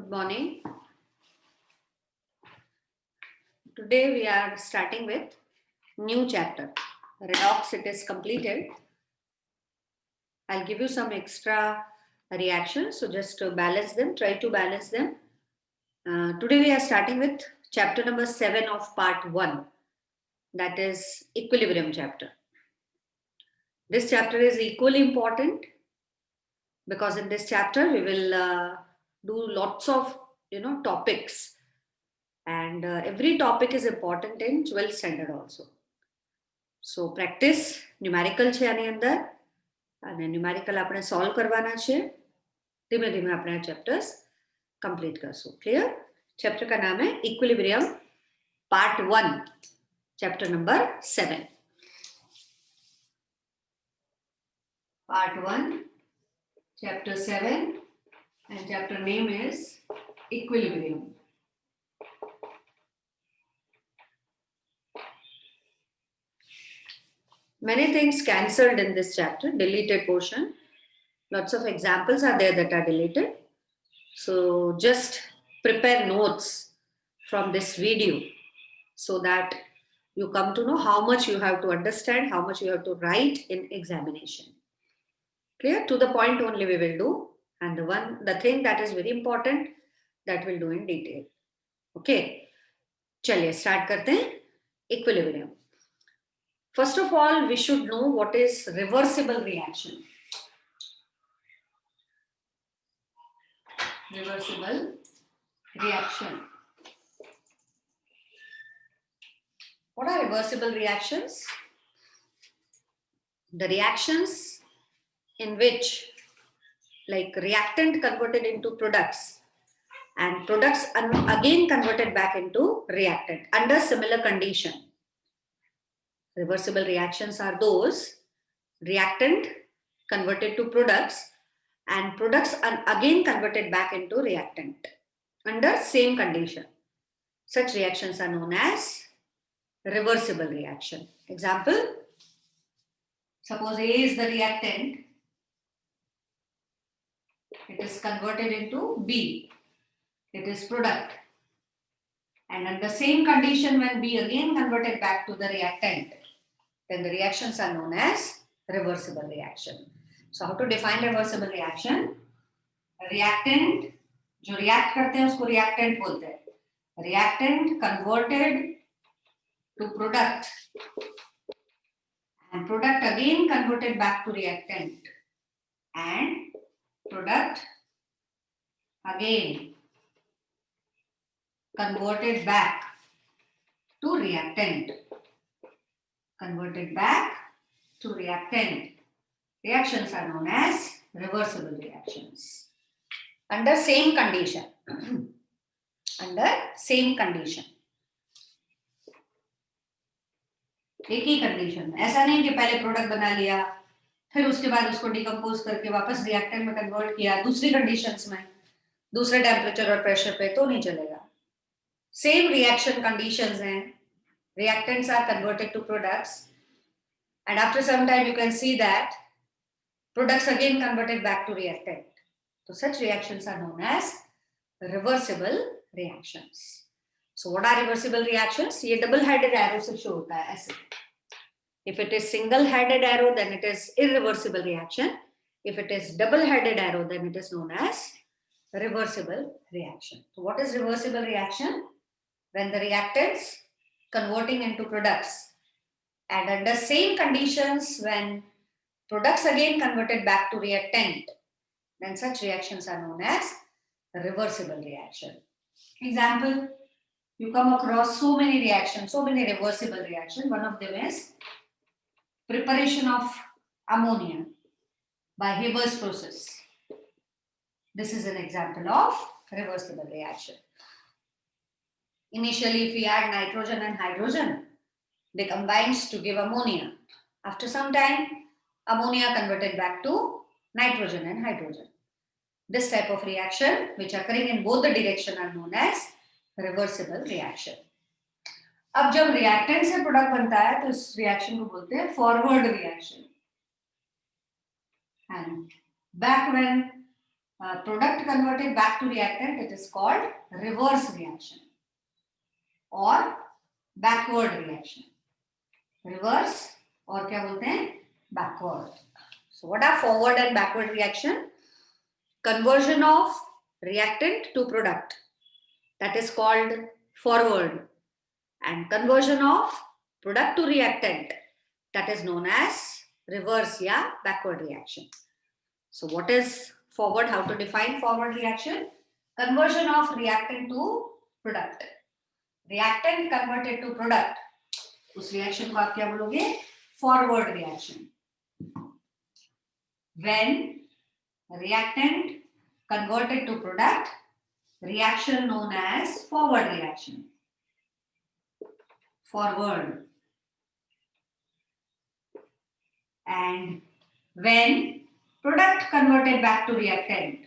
Good morning. Today we are starting with new chapter. Redox, it is completed. I'll give you some extra reactions. So just to balance them, try to balance them. Today we are starting with chapter number 7 of part 1. That is equilibrium chapter. This chapter is equally important because in this chapter we will do lots of topics, and every topic is important in 12th standard also. So practice numerical છે આની અંદર અને numerical આપણે solve કરવાના છે. ધીમે ધીમે આપણે ચેપ્ટર્સ कंप्लीट करશું. क्लियर? चैप्टर का नाम है equilibrium part 1, chapter number 7. Part 1, chapter 7, and chapter name is equilibrium. Many things cancelled in this chapter, deleted portion. Lots of examples are there that are deleted. So just prepare notes from this video so that you come to know how much you have to understand, how much you have to write in examination. Clear? To the point only we will do, and the thing that is very important, that we'll do in detail. Okay, चलिए start करते हैं. Equilibrium. First of all, we should know what is reversible reaction. Reversible reaction. What are reversible reactions? The reactions in which, like, reactant converted into products and products again converted back into reactant under similar condition. Reversible reactions are those reactant converted to products and products are again converted back into reactant under same condition. Such reactions are known as reversible reaction. Example, suppose A is the reactant, it is converted into B, it is product, and under same condition when B again converted back to the reactant, then the reactions are known as reversible reaction. So how to define reversible reaction? Reactant जो react करते हैं उसको reactant बोलते हैं. Reactant converted to product and product again converted back to reactant and product again converted back to reactant. Converted back to reactant. Reactions are known as reversible reactions. Under same condition. Under same condition. एक ही condition में. ऐसा नहीं कि पहले product बना लिया फिर उसके बाद उसको डिकम्पोज करके वापस रिएक्टेंट में कन्वर्ट किया दूसरी कंडीशंस में दूसरे टेम्परेचर और प्रेशर पे, तो नहीं चलेगा. सेम रिएक्शन कंडीशंस हैं. Reactants are converted to products, and after some time you can see that products again converted back to reactant. So such reactions are known as reversible reactions. So what are reversible reactions? ये double-headed arrow से show होता है ऐसे. If it is single-headed arrow, then it is irreversible reaction. If it is double-headed arrow, then it is known as reversible reaction. So what is reversible reaction? When the reactants converting into products and under same conditions when products again converted back to reactant, then such reactions are known as reversible reaction. Example, you come across so many reactions, so many reversible reactions. One of them is preparation of ammonia by Haber's process. This is an example of reversible reaction. Initially, if we add nitrogen and hydrogen, they combines to give ammonia. After some time, ammonia converted back to nitrogen and hydrogen. This type of reaction, which occurring in both the direction, are known as reversible reaction. अब जब reactant से product बनता है तो इस reaction को बोलते हैं forward reaction. And back when product converted back to reactant, it is called reverse reaction or backward reaction. Reverse और क्या बोलते हैं backward. So what are forward and backward reaction? Conversion of reactant to product, that is called forward, and conversion of product to reactant, that is known as reverse या backward reaction. So what is forward? How to define forward reaction? Conversion of reactant to product. Reactant converted to product, उस reaction को आप क्या बोलोगे? Forward reaction. When reactant converted to product, reaction known as forward reaction. Forward. And when product converted back to reactant,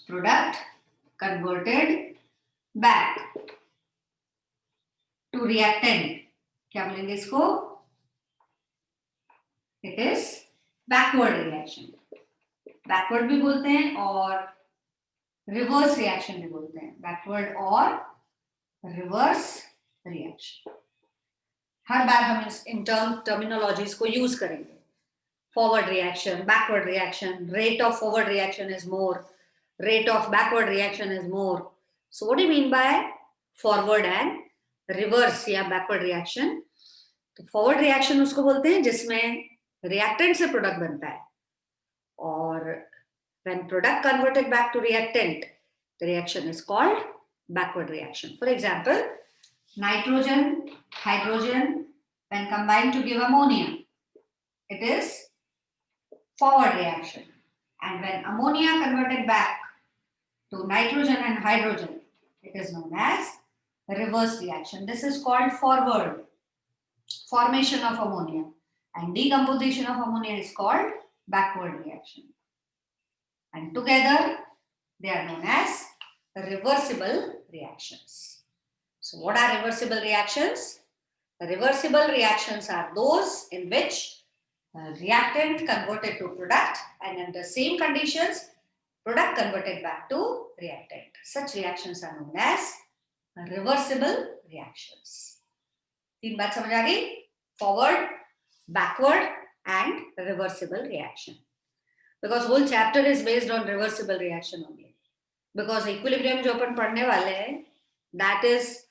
product converted back to reactant, क्या बोलेंगे इसको? It is backward reaction. Backward भी बोलते हैं और reverse reaction भी बोलते हैं. Backward और reverse reaction. हर बार हम इन terminologies को यूज करेंगे. Forward reaction, backward reaction, rate of forward reaction is more, rate of backward reaction is more. So what do you mean by forward and reverse या backward reaction? तो forward reaction उसको बोलते हैं जिसमें reactant से product बनता है, और when product converted back to reactant, the reaction is called backward reaction. For example, nitrogen, hydrogen, when combined to give ammonia, it is forward reaction. And when ammonia converted back to nitrogen and hydrogen, it is known as reverse reaction. This is called forward. Formation of ammonia and decomposition of ammonia is called backward reaction. And together they are known as reversible reactions. So what are reversible reactions? The reversible reactions are those in which reactant converted to product, and under same conditions product converted back to reactant. Such reactions are known as reversible reactions. तीन बात समझ आ गई? Forward, backward and reversible reaction. Because whole chapter is based on reversible reaction only. Because equilibrium जो अपन पढ़ने वाले हैं, that is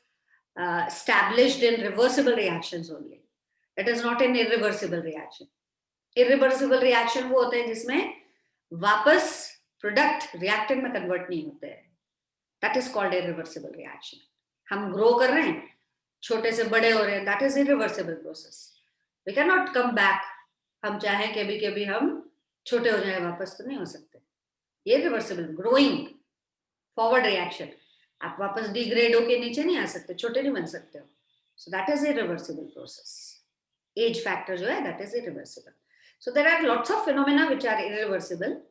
established in reversible reactions only. It is not an irreversible reaction. Irreversible reaction वो होते हैं जिसमें वापस product reactant में कन्वर्ट नहीं होते हैं. That is called irreversible reaction. हम ग्रो कर रहे हैं, छोटे से बड़े हो रहे हैं, that is irreversible process. We cannot come back. हम चाहें कभी हम छोटे हो जाए वापस तो नहीं हो सकते. Irreversible, growing, forward reaction. आप वापस डिग्रेड होके नीचे नहीं आ सकते, छोटे नहीं बन सकते हो. So that is irreversible process. Age factor जो है, that is irreversible. So there are lots of phenomena which are irreversible,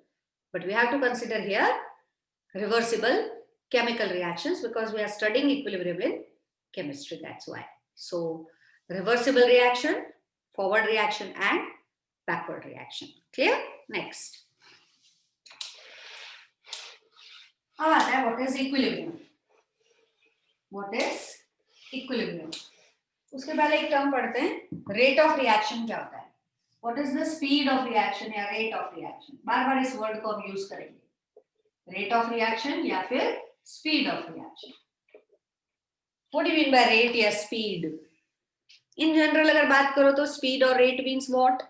but we have to consider here reversible chemical reactions because we are studying equilibrium in chemistry, that's why. So reversible reaction, forward reaction and backward reaction. Clear? Next. What is equilibrium? What is equilibrium? उसके पहले एक term पढ़ते हैं, rate of reaction क्या होता है? What is the speed of reaction या rate of reaction? बार-बार इस वर्ड को हम यूज करेंगे. Rate of reaction या फिर speed of reaction. What do you mean by rate या speed? In general अगर बात करो तो speed और rate means what?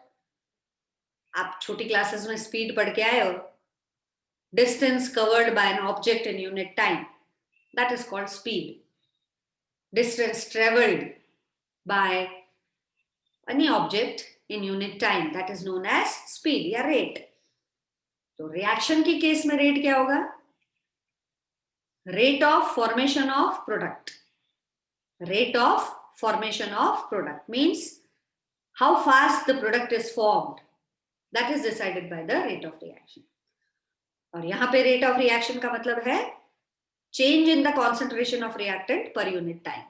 आप छोटी क्लासेस में speed पढ़ के आए हो. Distance covered by an object in unit time. That is called speed. Distance traveled by any object in unit time, that is known as speed या rate. तो reaction के केस में rate क्या होगा? Rate of formation of product. Rate of formation of product means how fast the product is formed. That is decided by the rate of reaction. और यहाँ पे rate of reaction का मतलब है change in the concentration of reactant per unit time.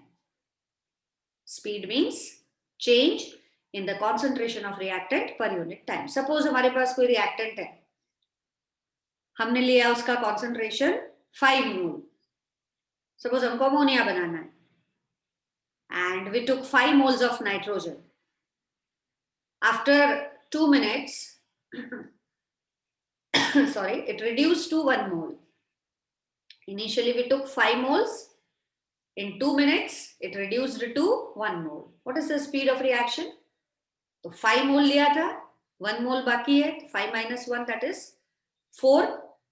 Speed means change in the concentration of reactant per unit time. Suppose हमारे पास कोई reactant है, हमने लिया उसका कॉन्सेंट्रेशन 5 मोल. सपोज हमको अमोनिया बनाना है, and we took 5 moles of nitrogen. After 2 minutes, sorry, it reduced to 1 mole. Initially we took 5 moles. In 2 minutes, it reduced to 1 mole. What is the speed of reaction? तो 5 मोल लिया था, 1 मोल बाकी है, 5 minus 1, that is 4,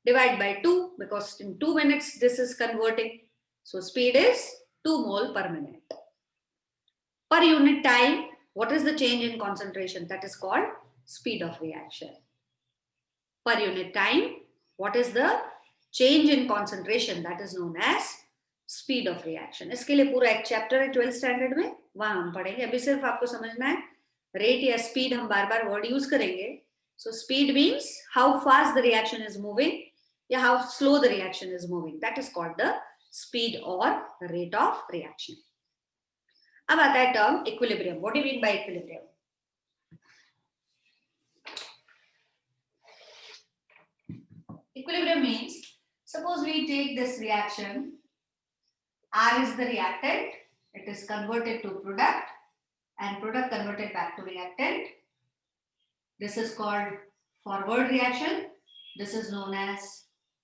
divide by 2, because in 2 minutes this is converting. So speed is 2 mole per minute. Per unit time, what is the change in concentration? That is called speed of reaction. Per unit time, what is the change in concentration? That is known as speed of reaction. इसके लिए पूरा एक chapter है 12th standard में, वहां हम पढ़ेंगे. अभी सिर्फ आपको समझना है रेट या स्पीड, हम बार बार वर्ड यूज करेंगे. So speed means how fast the reaction is moving या how slow the reaction is moving. That is called the speed और रेट ऑफ रिएक्शन. अब आता है term equilibrium. What do you mean by equilibrium? Equilibrium means, suppose we take this reaction, R is the reactant, it is converted to product, and product converted back to reactant. This is called forward reaction, this is known as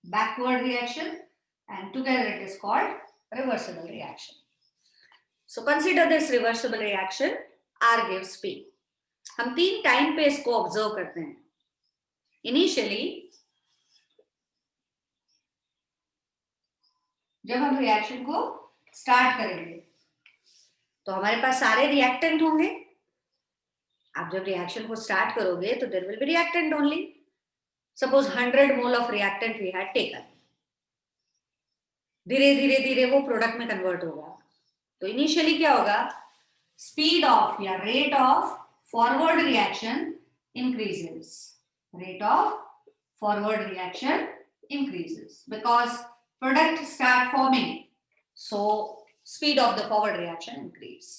backward reaction, and together it is called reversible reaction. So consider this reversible reaction, R gives P. हम 3 time पे इसको observe करते हैं. Initially जब हम reaction को start करेंगे तो हमारे पास सारे रिएक्टेंट होंगे. आप जब रिएक्शन को स्टार्ट करोगे तो there will be reactant only. Suppose 100 mole of reactant we had taken. धीरे धीरे धीरे वो प्रोडक्ट में कन्वर्ट होगा. तो इनिशियली क्या होगा? स्पीड ऑफ या rate of forward reaction increases. Rate of forward reaction increases because product start forming, so speed of the forward reaction increase.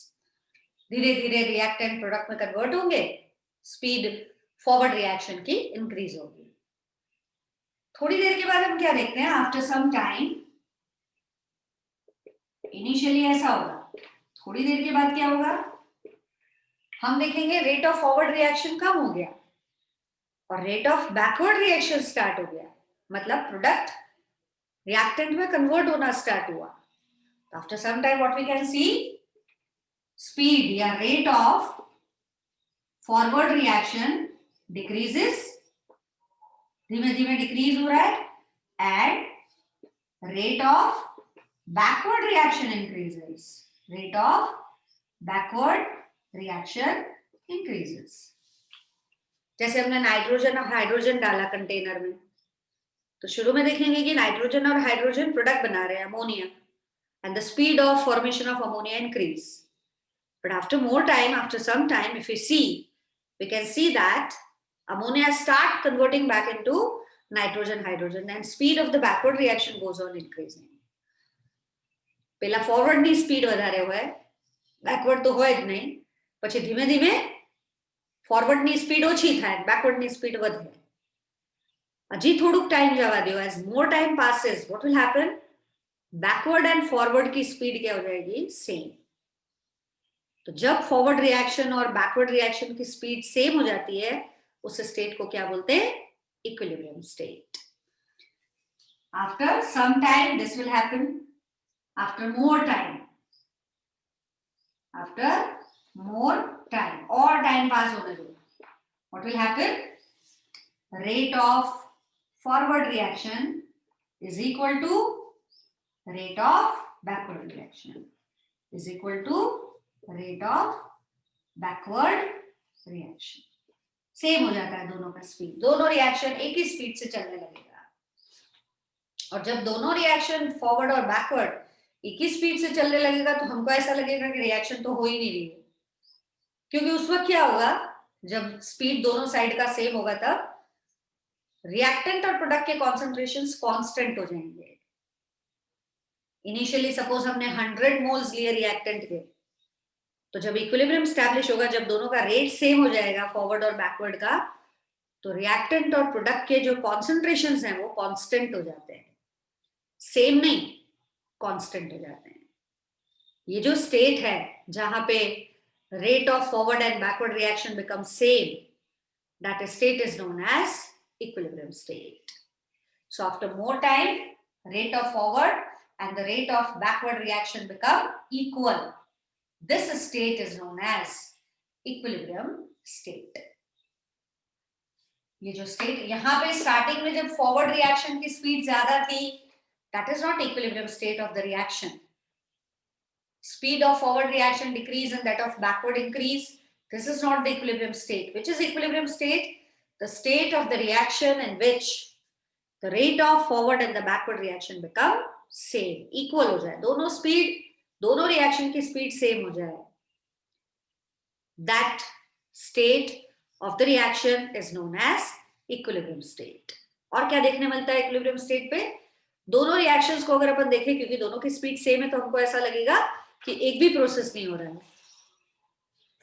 धीरे धीरे reactant product में convert होंगे, speed forward reaction की increase होगी. थोड़ी देर के बाद हम क्या देखते हैं? After some time, initially ऐसा होगा, थोड़ी देर के बाद क्या होगा? हम देखेंगे rate of forward reaction कम हो गया और rate of backward reaction start हो गया. मतलब product reactant में convert होना start हुआ. After some time what we can see? Speed या rate of forward reaction decreases. धीमे धीमे decrease हो रहा है and rate of backward reaction increases. Rate of backward reaction increases. जैसे हमने नाइट्रोजन और हाइड्रोजन डाला कंटेनर में तो शुरू में देखेंगे कि नाइट्रोजन और हाइड्रोजन प्रोडक्ट बना रहे हैं ammonia and the speed of formation of ammonia increase. But after more time, after some time, if we see, we can see that ammonia start converting back into nitrogen, hydrogen, and speed of the backward reaction goes on increasing. પેલા forward ની speed વધારે હોય, backward તો હોય જ નહીં. પછી ધીમે ધીમે forward ની speed ઓછી થાય, backward ની speed વધે. હજી થોડુંક टाइम જવા દો. as more time passes, what will happen? Backward and forward की स्पीड क्या हो जाएगी? सेम. तो जब फॉरवर्ड रिएक्शन और बैकवर्ड रिएक्शन की स्पीड सेम हो जाती है उस स्टेट को क्या बोलते हैं? Equilibrium state. After some time this will happen. After more time, after more time और टाइम पास होने दो, what will happen? Rate of forward reaction is equal to rate of backward reaction is equal to rate of backward reaction. Same हो जाता है दोनों का speed. दोनों reaction एक ही स्पीड से चलने लगेगा. और जब दोनों रिएक्शन फॉरवर्ड और बैकवर्ड एक ही स्पीड से चलने लगेगा तो हमको ऐसा लगेगा कि रिएक्शन तो हो ही नहीं रही है. क्योंकि उस वक्त क्या होगा? जब स्पीड दोनों साइड का सेम होगा तब रिएक्टेंट और प्रोडक्ट के कॉन्सेंट्रेशंस कांस्टेंट हो जाएंगे. इनिशियली सपोज हमने 100 मोल्स लिए रिएक्टेंट के, तो जब इक्विलिब्रियम स्टैब्लिश होगा, जब दोनों का रेट सेम हो जाएगा फॉरवर्ड और बैकवर्ड का, तो रिएक्टेंट और प्रोडक्ट के जो कॉन्सेंट्रेशंस हैं वो कांस्टेंट हो जाते हैं, सेम नहीं, कांस्टेंट हो जाते हैं। ये जो स्टेट है जहां पे rate of forward and backward reaction becomes same, that state is known as equilibrium state. So after more time, rate of forward and the rate of backward reaction become equal. This state is known as equilibrium state. ये जो state यहाँ पे starting में जब forward reaction की speed ज्यादा थी, that is not equilibrium state of the reaction. Speed of forward reaction decrease and that of backward increase. This is not the equilibrium state. Which is equilibrium state? The state of the reaction in which the rate of forward and the backward reaction become same, equal हो जाए, दोनों speed, दोनों reaction की speed same हो जाए. That state of the reaction is known as equilibrium state. और क्या देखने मिलता है equilibrium state पे? दोनों reactions को अगर अपन देखें, क्योंकि दोनों की speed same है, तो हमको ऐसा लगेगा कि एक भी प्रोसेस नहीं हो रहा है,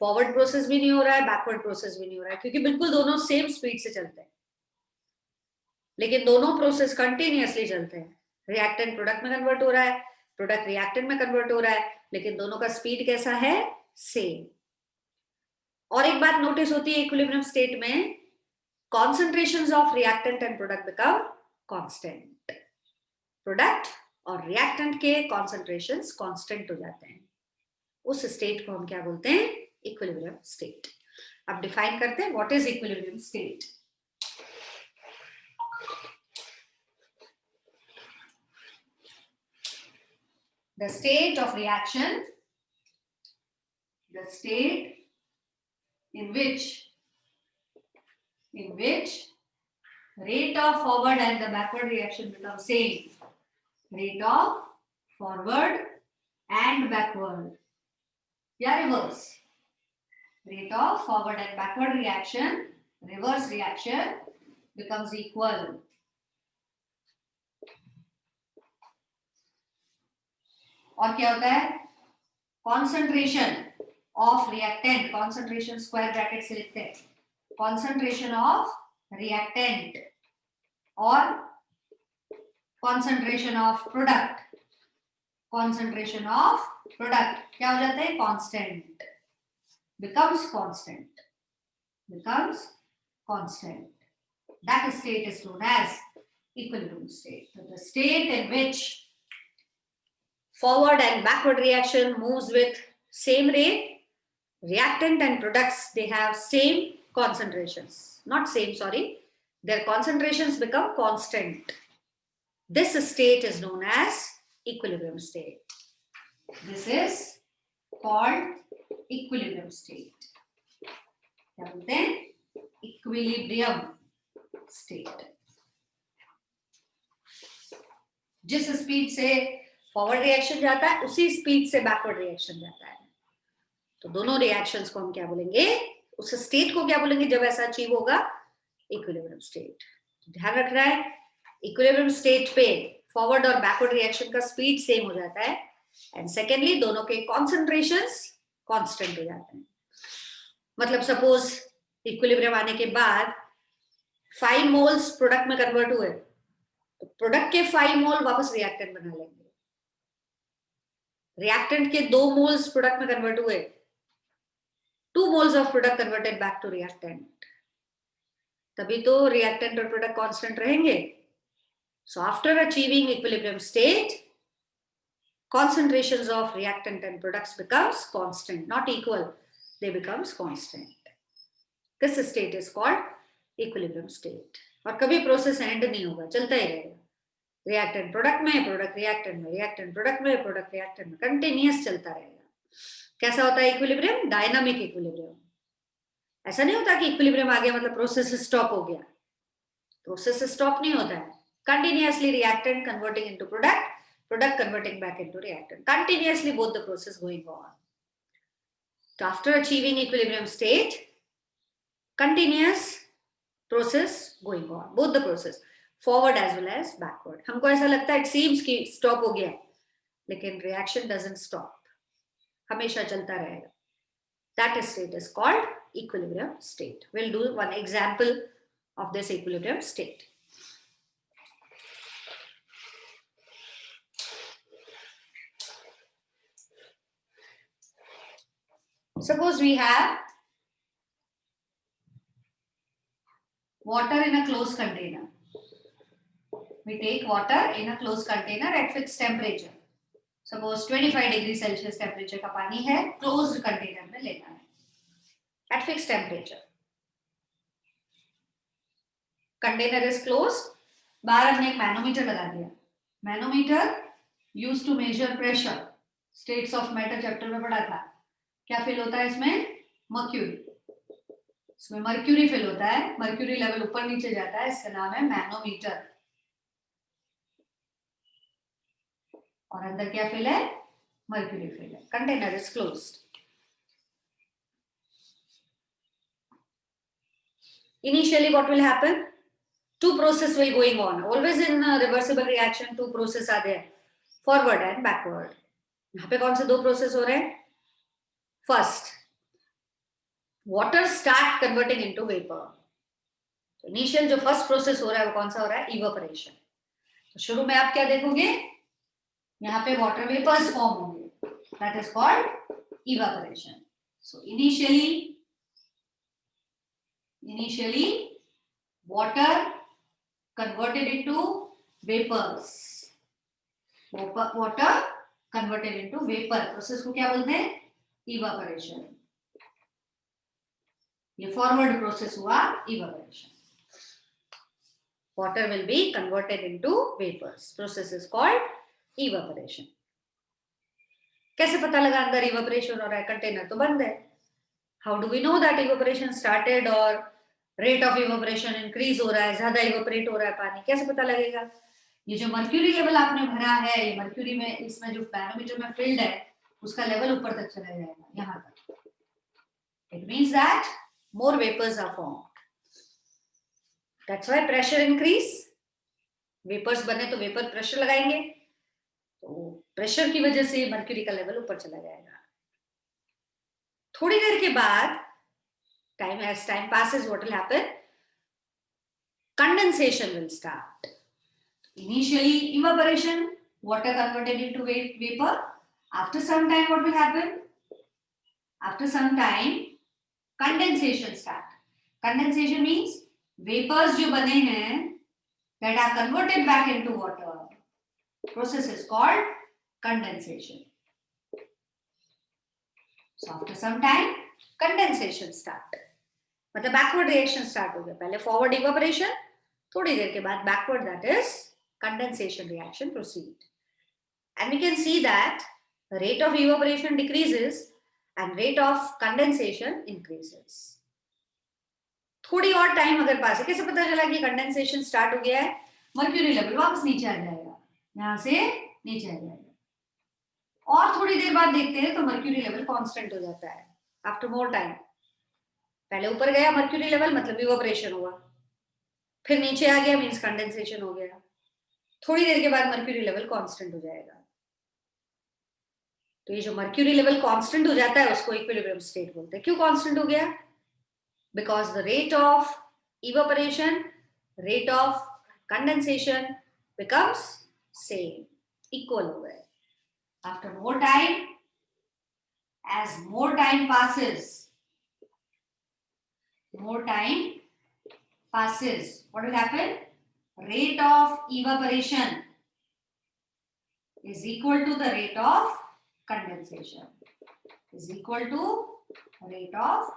फॉरवर्ड प्रोसेस भी नहीं हो रहा है, बैकवर्ड प्रोसेस भी नहीं हो रहा है, क्योंकि बिल्कुल दोनों सेम स्पीड से चलते हैं, लेकिन दोनों प्रोसेस कंटिन्यूअसली चलते हैं. रिएक्टेंट प्रोडक्ट में कन्वर्ट हो रहा है, प्रोडक्ट रिएक्टेंट में कन्वर्ट हो रहा है, लेकिन दोनों का स्पीड कैसा है? सेम. और एक बात नोटिस होती है इक्विलिब्रियम स्टेट में, concentrations of reactant and product become constant. Product और रिएक्टेंट के कॉन्सेंट्रेशंस कांस्टेंट हो जाते हैं. उस स्टेट को हम क्या बोलते हैं? Equilibrium state. अब डिफाइन करते हैं what is equilibrium state. The state of reaction, the state in which rate of forward and the backward reaction become same. Rate of forward and backward, या reverse. Rate of forward and backward reaction, reverse reaction becomes equal. और क्या होता है? Concentration of reactant, concentration square bracket से लिखते हैं, concentration of reactant और concentration of product, concentration of product क्या हो जाते हैं? Constant, becomes constant, becomes constant. That state is known as equilibrium state. So the state in which forward and backward reaction moves with same rate, reactant and products, they have same concentrations, not same, sorry, their concentrations become constant. This state is known as equilibrium state. This is called equilibrium state. क्या बोलते हैं? Equilibrium state. जिस speed से forward reaction जाता है उसी speed से backward reaction जाता है, तो दोनों रिएक्शंस को हम क्या बोलेंगे? उस स्टेट को क्या बोलेंगे जब ऐसा अचीव होगा? Equilibrium state. ध्यान रखना है, इक्विलिब्रियम स्टेट पे फॉरवर्ड और बैकवर्ड रिएक्शन का स्पीड सेम हो जाता है, एंड सेकेंडली दोनों के कॉन्सेंट्रेशंस कांस्टेंट हो जाते हैं. मतलब सपोज इक्विलिब्रियम आने के बाद 5 मोल्स प्रोडक्ट में कन्वर्ट हुए, तो प्रोडक्ट के 5 मोल वापस रिएक्टेंट बना लेंगे. रिएक्टेंट के 2 मोल्स प्रोडक्ट में कन्वर्ट हुए, 2 moles of product converted back to reactant. तभी तो reactant और product constant रहेंगे. So after achieving equilibrium state, concentrations of reactant and products becomes constant, not equal. They becomes constant. This state is called equilibrium state. और कभी process end नहीं होगा, चलता ही रहेगा. Reactant product में, product reactant में, reactant product में, product reactant में, continuous चलता रहेगा. कैसा होता है इक्विलिब्रियम? Dynamic equilibrium. ऐसा नहीं होता कि इक्विलिब्रियम आ गया मतलब प्रोसेस स्टॉप हो गया. प्रोसेस स्टॉप नहीं होता है. Continuously reactant converting into product, product converting back into reactant, continuously both the process going on. तो after achieving equilibrium state, continuous process going on, both the process, forward as well as backward. हमको ऐसा लगता है it seems कि stop हो गया, लेकिन reaction doesn't stop, हमेशा चलता रहेगा. That state is called equilibrium state. We'll do one example of this equilibrium state. Suppose we have water in a closed container. We take water in a closed container at fixed temperature. Suppose 25 degree Celsius temperature का पानी है, closed container में लेना है at fixed temperature. Container is closed. बाहर हमने एक manometer लगा दिया. Manometer used to measure pressure. States of matter chapter में पढ़ा था. क्या फिल होता है इसमें? मर्क्यूरी. इसमें मर्क्यूरी फिल होता है. मर्क्यूरी लेवल ऊपर नीचे जाता है, इसका नाम है मैनोमीटर. और अंदर क्या फिल है? मर्क्यूरी फिल है. Container is closed. Initially what will happen? Two processes will going on. Always in reversible reaction two processes are there, forward and backward. यहाँ पे कौन से दो प्रोसेस हो रहे हैं? First, water start converting into vapor. तो इनिशियल जो फर्स्ट प्रोसेस हो रहा है वो कौन सा हो रहा है? इवेपोरेशन. तो शुरू में आप क्या देखोगे? यहाँ पे वाटर वेपर्स फॉर्म होंगे. That is called evaporation. So initially water converted into vapors. Water converted into vapor. Process को क्या बोलते हैं? इवेपोरेशन. ये फॉरवर्ड प्रोसेस हुआ evaporation. Water will be converted into vapors. Process is called evaporation. कैसे पता लगा अंदर इवेपोरेशन हो रहा है? कंटेनर तो बंद है. How do we know that evaporation started और रेट ऑफ इवेपोरेशन इंक्रीज हो रहा है, ज्यादा इवेपोरेट हो रहा है पानी? कैसे पता लगेगा? ये जो मर्क्यूरी लेवल आपने भरा है, ये मर्क्यूरी में इसमें जो मैनोमीटर में फील्ड है उसका लेवल ऊपर तक चला जाएगा, यहाँ तक. It means that more vapours are formed. That's why pressure increase. Vapours बने तो वेपर प्रेशर लगाएंगे, तो प्रेशर की वजह से मर्क्यूरी का लेवल ऊपर चला जाएगा. थोड़ी देर के बाद as time passes, what will happen? Condensation will start. Initially evaporation, water converted into vapor. After some time what will happen? After some time condensation start. Condensation means vapors जो बने हैं that are converted back into water. Process is called condensation. So after some time condensation start. मतलब backward reaction start हो गया. पहले forward evaporation, थोड़ी देर के बाद backward, that is condensation reaction proceed. And we can see that the rate of evaporation decreases and rate of condensation increases. थोड़ी और टाइम अगर पास है, कैसे पता चला कि कंडेंसेशन स्टार्ट हो गया है? मर्क्यूरी लेवल वापस नीचे आ जाएगा, यहाँ से नीचे आ जाएगा. और थोड़ी देर बाद देखते हैं तो मर्क्यूरी लेवल कांस्टेंट हो जाता है. आफ्टर मोर टाइम, पहले ऊपर गया मर्क्यूरी लेवल मतलब इवेपोरेशन हुआ, फिर नीचे आ गया मींस कंडेंसेशन हो गया. थोड़ी देर के बाद मर्क्यूरी लेवल कांस्टेंट हो जाएगा. तो ये जो मर्क्यूरी लेवल कांस्टेंट हो जाता है उसको इक्विलिब्रियम स्टेट बोलते हैं. क्यों कांस्टेंट हो गया? Because the rate of evaporation, rate of condensation becomes same, equal हो गए. After more time, as more time passes, what will happen? Rate of evaporation is equal to the rate of condensation, is equal to rate of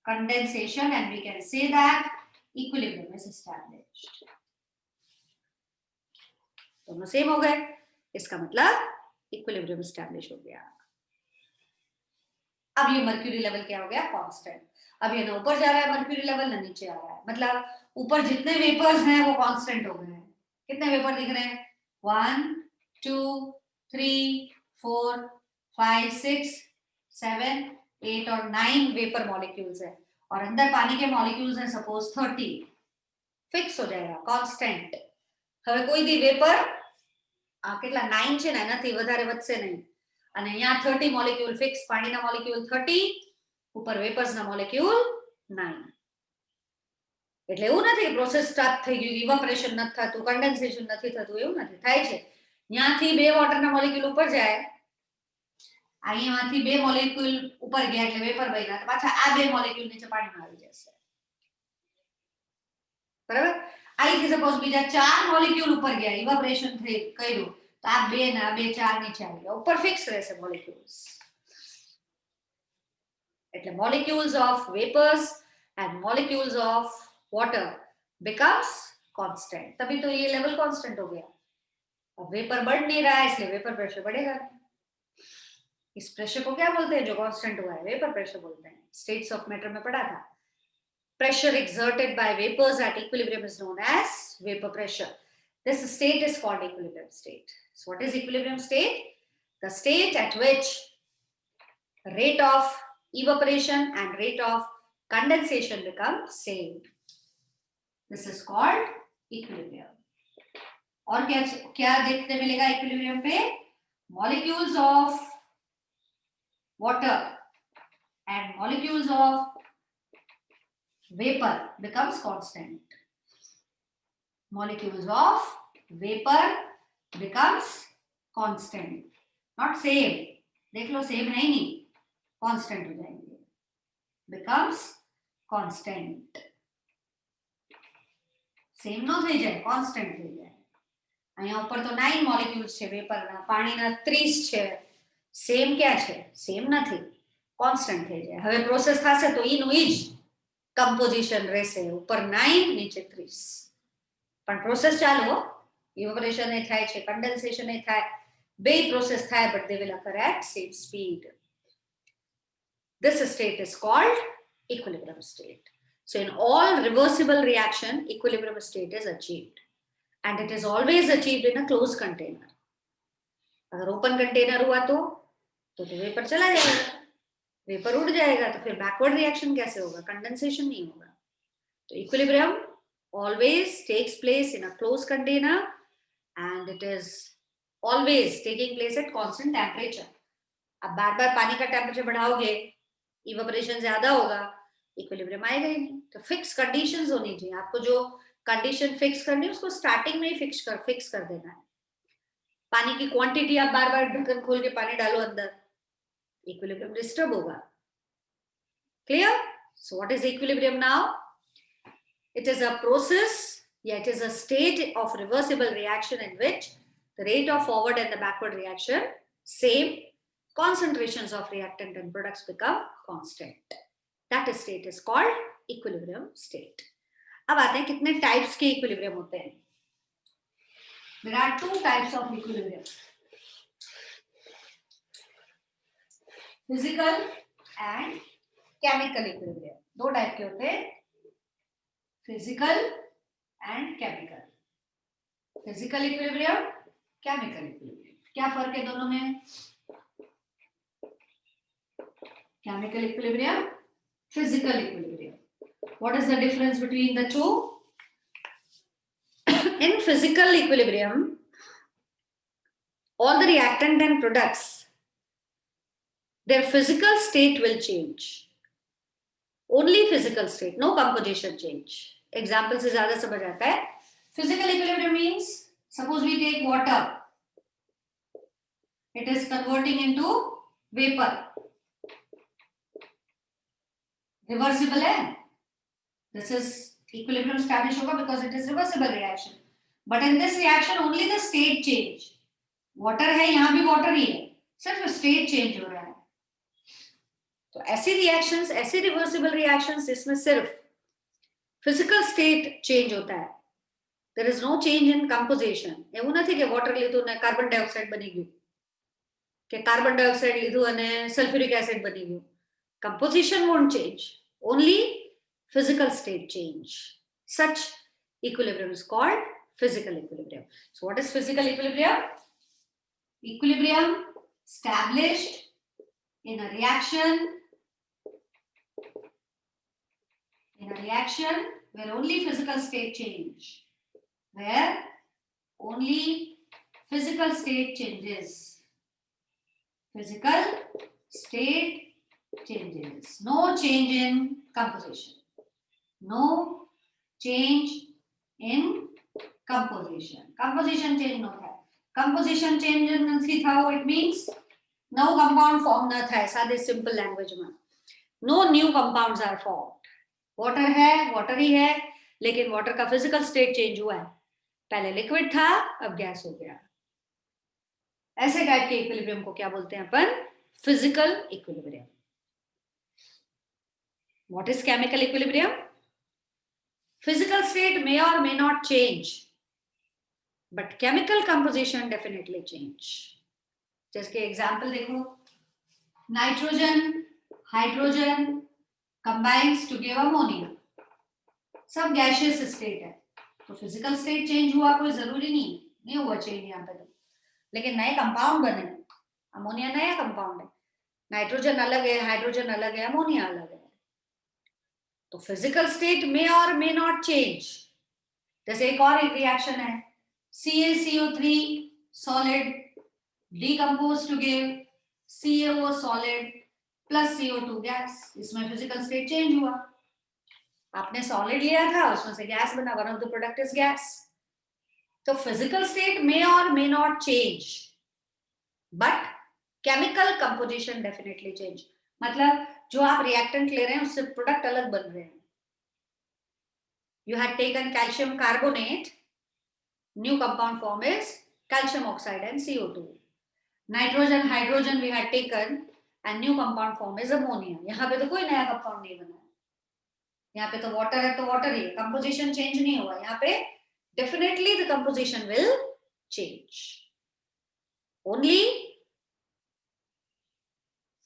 condensation, and we can say that equilibrium is established. दोनों same हो गए, इसका मतलब equilibrium establish हो गया. अब ये mercury level क्या हो गया? कांस्टेंट. अब ये ना ऊपर जा रहा है मर्क्यूरी लेवल, ना नीचे आ रहा है. मतलब ऊपर जितने वेपर्स हैं वो कांस्टेंट हो गए हैं. कितने वेपर दिख रहे हैं? 1 2 3 4 5 6 7 8 और 9 वेपर मॉलिक्यूल्स है. और अंदर पानी के मॉलिक्यूल्स हैं सपोज 30. फिक्स हो जाएगा, कांस्टेंट. હવે કોઈ દી વેપર કેટલા 9 છે ને, એનાથી વધારે વધશે નહીં. અને અહીંયા 30 મોલેક્યુલ ફિક્સ, પાણીના મોલેક્યુલ 30, ઉપર વેપર્સના મોલેક્યુલ 9. એટલે એવું નથી કે પ્રોસેસ સ્ટાર્ટ થઈ ગયું, ઇવાપરેશન નથી થતું, કન્ડેન્સેશન નથી થતું, એવું નથી, થાય છે. ત્યાંથી બે વોટરના મોલિક્યુલ ઉપર જાય, અહીંયામાંથી બે મોલિક્યુલ ઉપર ગયા એટલે વેપર બન્યા, તો પાછા આ બે મોલિક્યુલ નીચે પાણીમાં આવી જશે, બરાબર. અહીંથી સપોઝ બીજા ચાર મોલિક્યુલ ઉપર ગયા, ઇવાપરેશન થઈ કર્યું, તો આ બે ને આ બે ચાર નીચે આવી ગયા, ઉપર ફિક્સ રહેશે મોલિક્યુલ્સ. એટલે molecules of vapors and molecules of water becomes constant, तभी तो ये लेवल कांस्टेंट हो गया. अब वेपर बढ़ नहीं रहा है इसलिए वेपर प्रेशर बढ़ेगा. इस प्रेशर को क्या बोलते हैं जो कांस्टेंट हुआ है? वेपर प्रेशर बोलते हैं. स्टेट्स ऑफ मैटर में पढ़ा था. Pressure exerted by vapors at equilibrium is known as vapor pressure. This state is called equilibrium state. So what is equilibrium state? The state at which rate of evaporation and rate of condensation become same. This is called equilibrium. और क्या देखने मिलेगा equilibrium पे? Molecules of water and molecules of vapor becomes constant. Molecules of vapor becomes constant, not same. देख लो same है ही नहीं, constant हो जाएंगे, becomes constant. सेम नो થઈ જાય, કોન્સ્ટન્ટ થઈ જાય. અહીંયા ઉપર તો 9 મોલેક્યુલ્સ છે વેપરના, પાણીના 30 છે. સેમ ક્યાં છે? સેમ નથી, કોન્સ્ટન્ટ થઈ જાય. હવે પ્રોસેસ થશે તો ઈનું ઈ જ કમ્પોઝિશન રહેશે, ઉપર 9 નીચે 30. પણ પ્રોસેસ ચાલુ હો, ઇવેપોરેશન એ થાય છે, કન્ડેન્સેશન એ થાય, બે પ્રોસેસ થાય, but they will occur at same speed. This state is called equilibrium state. So in all reversible reaction, equilibrium state is achieved, and it is always achieved in a closed container. अगर open container हुआ तो vapour चला जाएगा, vapour उड़ जाएगा, तो फिर backward reaction कैसे होगा? कंडेंसेशन नहीं होगा. तो equilibrium always takes place in a closed container, and it is always taking place at constant temperature. अब बार-बार पानी का टेम्परेचर बढ़ाओगे, इवेपोरेशन ज्यादा होगा, इक्विलिब्रियम आएगा ही नहीं. तो फिक्स कंडीशंस होनी चाहिए. आपको जो कंडीशन फिक्स करनी है उसको स्टार्टिंग में ही फिक्स कर देना है. पानी की क्वांटिटी आप बार-बार ढक्कन खोल के पानी डालो अंदर, इक्विलिब्रियम डिस्टर्ब होगा. Clear? So what is equilibrium now? It is a process, it is a state of reversible reaction in which the rate of forward and the backward reaction same, concentrations of reactant and products become constant. That state is called equilibrium state. अब आते हैं कितने types के equilibrium होते हैं. There are two types of equilibrium. Physical and chemical equilibrium. दो type के होते हैं, physical and chemical. Physical equilibrium, chemical equilibrium. क्या फर्क है दोनों में? Chemical equilibrium, physical equilibrium. What is the difference between the two? In physical equilibrium, all the reactant and products, their physical state will change. Only physical state, no composition change. Example से ज़्यादा समझ आता है. Physical equilibrium means, suppose we take water, it is converting into vapor. Reversible है. This is equilibrium established होगा because it is reversible reaction. But in this reaction only the state change. Water है, यहाँ भी water ही है, सिर्फ state change हो रहा है. तो ऐसी रिएक्शंस, ऐसे रिवर्सिबल रिएक्शंस जिसमें सिर्फ फिजिकल स्टेट चेंज होता है, there is no change in composition. એવું નથી કે વોટર લીધું ને કાર્બન ડાયોક્સાઇડ બની ગયું, કે કાર્બન ડાયોક્સાઇડ લીધું અને સલ્ફ્યુરિક એસિડ બની ગયું. Composition won't change, only physical state change. Such equilibrium is called physical equilibrium. So what is physical equilibrium? Equilibrium established in a reaction where only physical state change, where only physical state changes. Physical state changes. No change in composition. No change in composition. Composition change નો થાય. Composition change નથી થાવ it means નવું compound form ન થાય. સાદે simple લેંગ્વેજમાં no new compounds are formed. Water है, वाटर ही है, लेकिन वाटर का फिजिकल स्टेट चेंज हुआ है. पहले लिक्विड था, अब गैस हो गया. ऐसे टाइप के इक्विलिब्रियम को क्या बोलते हैं अपन? Physical equilibrium. What is chemical equilibrium? Physical state may or may not change, but chemical composition definitely change. जैसे एग्जांपल देखो, nitrogen hydrogen combines to give ammonia. सब गैसियस स्टेट है, तो फिजिकल स्टेट चेंज हुआ कोई जरूरी नहीं हुआ चेंज यहाँ पे. तो लेकिन नए कंपाउंड बने. अमोनिया नया कंपाउंड है, नाइट्रोजन अलग है, हाइड्रोजन अलग है, अमोनिया अलग है. तो फिजिकल स्टेट मे और मे नॉट चेंज. जैसे एक और रिएक्शन है, CaCO3 solid decompose to give CaO solid plus CO2 gas. इसमें फिजिकल स्टेट चेंज हुआ. आपने सॉलिड लिया था, उसमें से गैस बना. One of the product is gas. तो फिजिकल स्टेट मे और may not change, but chemical composition definitely change. मतलब जो आप रिएक्टेंट ले रहे हैं उससे प्रोडक्ट अलग बन रहे हैं. You had taken calcium carbonate, new compound form is calcium oxide and CO2. Nitrogen hydrogen we had taken and new compound form is ammonia. यहाँ पे तो कोई नया कंपाउंड नहीं बना. यहाँ पे तो वाटर है, तो वाटर ही है. कंपोजिशन चेंज नहीं हुआ. यहाँ पे definitely the composition will change. Only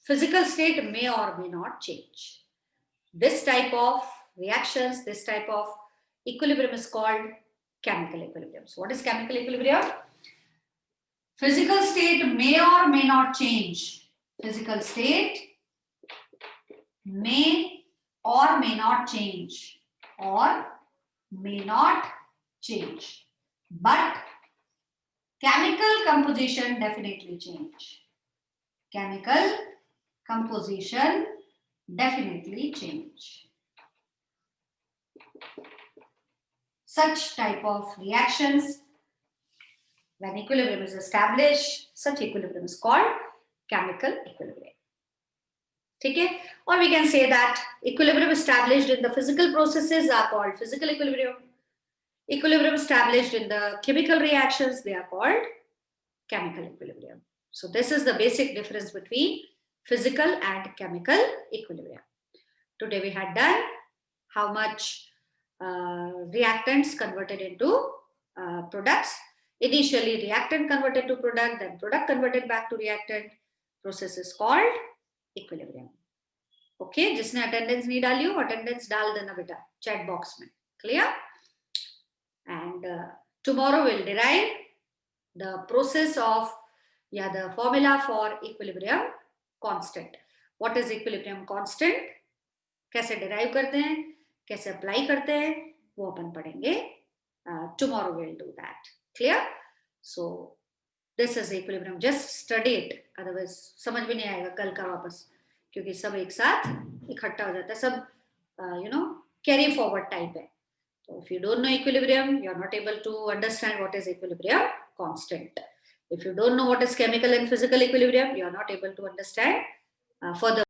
physical state may or may not change. This type of reactions, this type of equilibrium is called chemical equilibrium. So what is chemical equilibrium? Physical state may or may not change. Physical state may or may not change, or may not change, but chemical composition definitely change. Chemical composition definitely change. Such type of reactions, when equilibrium is established, such equilibrium is called chemical equilibrium. ठीक है? Or we can say that equilibrium established in the physical processes are called physical equilibrium. Equilibrium established in the chemical reactions, they are called chemical equilibrium. So this is the basic difference between physical and chemical equilibrium. Today we had done how much reactants converted into products. Initially reactant converted to product, then product converted back to reactant. Process is called equilibrium. Okay, जिसने attendance नहीं डाली हो attendance डाल देना बेटा chat box में. Clear? And tomorrow we'll derive the process of the formula for equilibrium constant. What is equilibrium constant? कैसे derive करते हैं, कैसे apply करते हैं, वो अपन पढ़ेंगे. Tomorrow we'll do that. Clear? So this is equilibrium. Just study it. Otherwise समझ भी नहीं आएगा कल का वापस, क्योंकि सब एक साथ इकट्ठा हो जाता है. सब carry forward type है. So if you don't know equilibrium, you are not able to understand what is equilibrium constant. If you don't know what is chemical and physical equilibrium, you are not able to understand further